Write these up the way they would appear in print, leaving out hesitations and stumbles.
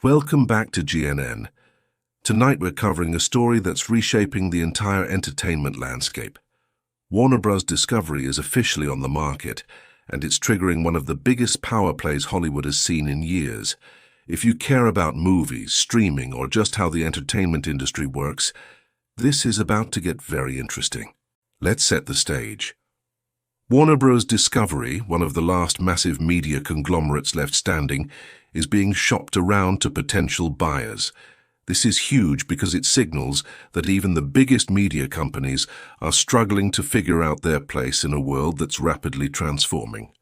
Welcome back to GNN. Tonight we're covering a story that's reshaping the entire entertainment landscape. Warner Bros. Discovery is officially on the market, and it's triggering one of the biggest power plays Hollywood has seen in years. If you care about movies, streaming, or just how the entertainment industry works, this is about to get very interesting. Let's set the stage. Warner Bros. Discovery, one of the last massive media conglomerates left standing, is being shopped around to potential buyers. This is huge because it signals that even the biggest media companies are struggling to figure out their place in a world that's rapidly transforming.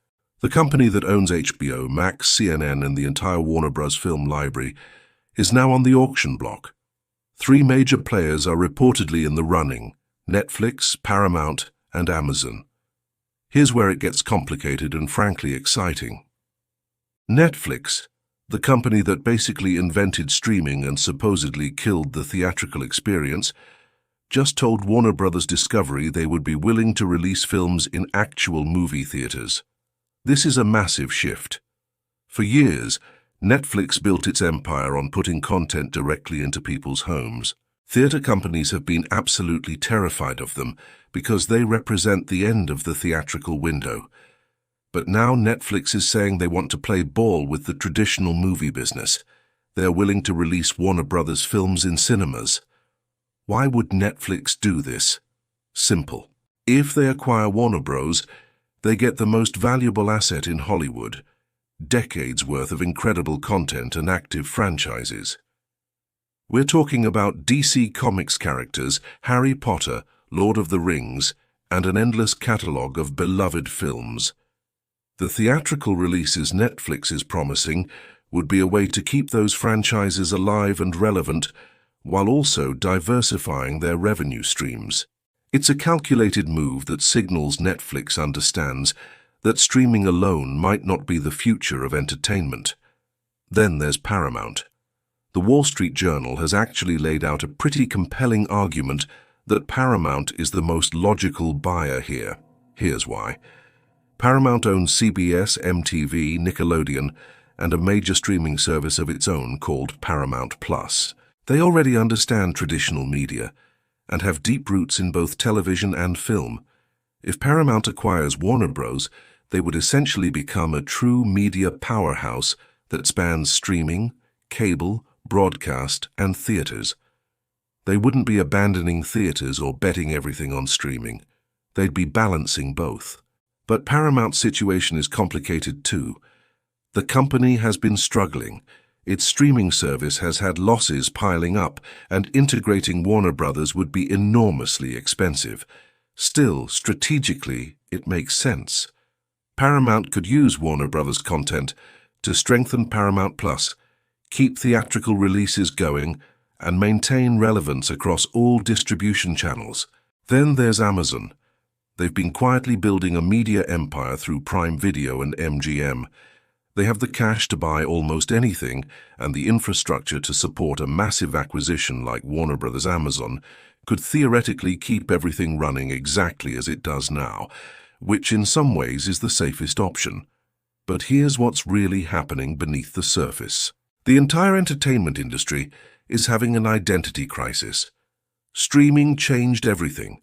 The company that owns HBO, Max, CNN, and the entire Warner Bros. Film library is now on the auction block. Three major players are reportedly in the running: Netflix, Paramount, and Amazon. Here's where it gets complicated and frankly exciting. Netflix, the company that basically invented streaming and supposedly killed the theatrical experience, just told Warner Bros. Discovery they would be willing to release films in actual movie theaters. This is a massive shift. For years, Netflix built its empire on putting content directly into people's homes. Theater companies have been absolutely terrified of them because they represent the end of the theatrical window. But now Netflix is saying they want to play ball with the traditional movie business. They're willing to release Warner Bros. Films in cinemas. Why would Netflix do this? Simple. If they acquire Warner Bros., they get the most valuable asset in Hollywood: decades worth of incredible content and active franchises. We're talking about DC Comics characters, Harry Potter, Lord of the Rings, and an endless catalogue of beloved films. The theatrical releases Netflix is promising would be a way to keep those franchises alive and relevant while also diversifying their revenue streams. It's a calculated move that signals Netflix understands that streaming alone might not be the future of entertainment. Then there's Paramount. The Wall Street Journal has actually laid out a pretty compelling argument that Paramount is the most logical buyer here. Here's why. Paramount owns CBS, MTV, Nickelodeon, and a major streaming service of its own called Paramount Plus. They already understand traditional media and have deep roots in both television and film. If Paramount acquires Warner Bros., they would essentially become a true media powerhouse that spans streaming, cable, broadcast, and theaters. They wouldn't be abandoning theaters or betting everything on streaming. They'd be balancing both. But Paramount's situation is complicated too. The company has been struggling. Its streaming service has had losses piling up, and integrating Warner Bros. Would be enormously expensive. Still, strategically, it makes sense. Paramount could use Warner Bros. Content to strengthen Paramount Plus, keep theatrical releases going, and maintain relevance across all distribution channels. Then there's Amazon. They've been quietly building a media empire through Prime Video and MGM. They have the cash to buy almost anything and the infrastructure to support a massive acquisition like Warner Bros. Amazon could theoretically keep everything running exactly as it does now, which in some ways is the safest option. But here's what's really happening beneath the surface. The entire entertainment industry is having an identity crisis. Streaming changed everything.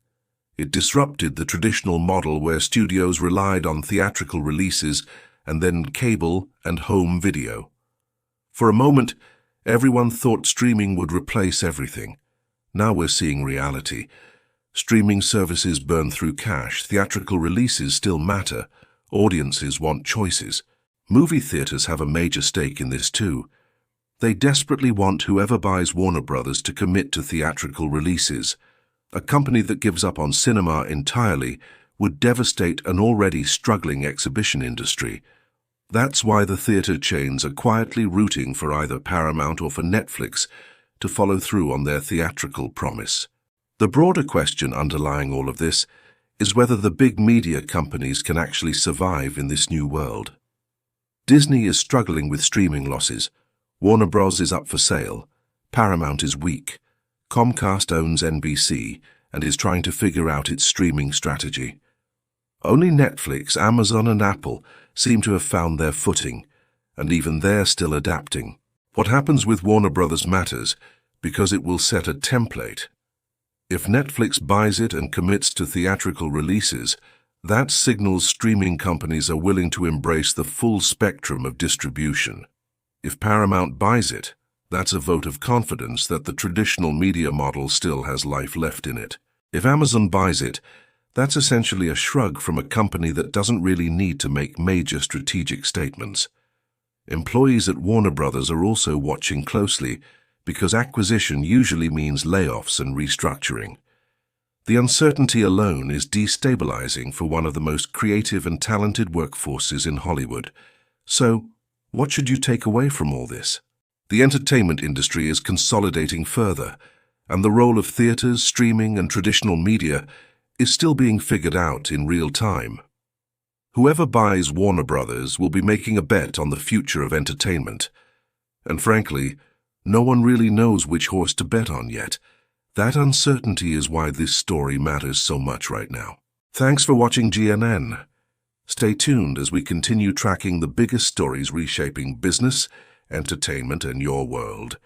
It disrupted the traditional model where studios relied on theatrical releases and then cable and home video. For a moment, everyone thought streaming would replace everything. Now we're seeing reality. Streaming services burn through cash, theatrical releases still matter, audiences want choices. Movie theaters have a major stake in this too. They desperately want whoever buys Warner Bros. To commit to theatrical releases. A company that gives up on cinema entirely would devastate an already struggling exhibition industry. That's why the theater chains are quietly rooting for either Paramount or for Netflix to follow through on their theatrical promise. The broader question underlying all of this is whether the big media companies can actually survive in this new world. Disney is struggling with streaming losses. Warner Bros. Is up for sale. Paramount is weak. Comcast owns NBC and is trying to figure out its streaming strategy. Only Netflix, Amazon, and Apple seem to have found their footing, and even they're still adapting. What happens with Warner Brothers matters because it will set a template. If Netflix buys it and commits to theatrical releases, that signals streaming companies are willing to embrace the full spectrum of distribution. If Paramount buys it, that's a vote of confidence that the traditional media model still has life left in it. If Amazon buys it, that's essentially a shrug from a company that doesn't really need to make major strategic statements. Employees at Warner Brothers are also watching closely because acquisition usually means layoffs and restructuring. The uncertainty alone is destabilizing for one of the most creative and talented workforces in Hollywood. So, what should you take away from all this? The entertainment industry is consolidating further, and the role of theaters, streaming, and traditional media is still being figured out in real time. Whoever buys Warner Brothers will be making a bet on the future of entertainment. And frankly, no one really knows which horse to bet on yet. That uncertainty is why this story matters so much right now. Thanks for watching GNN. Stay tuned as we continue tracking the biggest stories reshaping business, entertainment, and your world.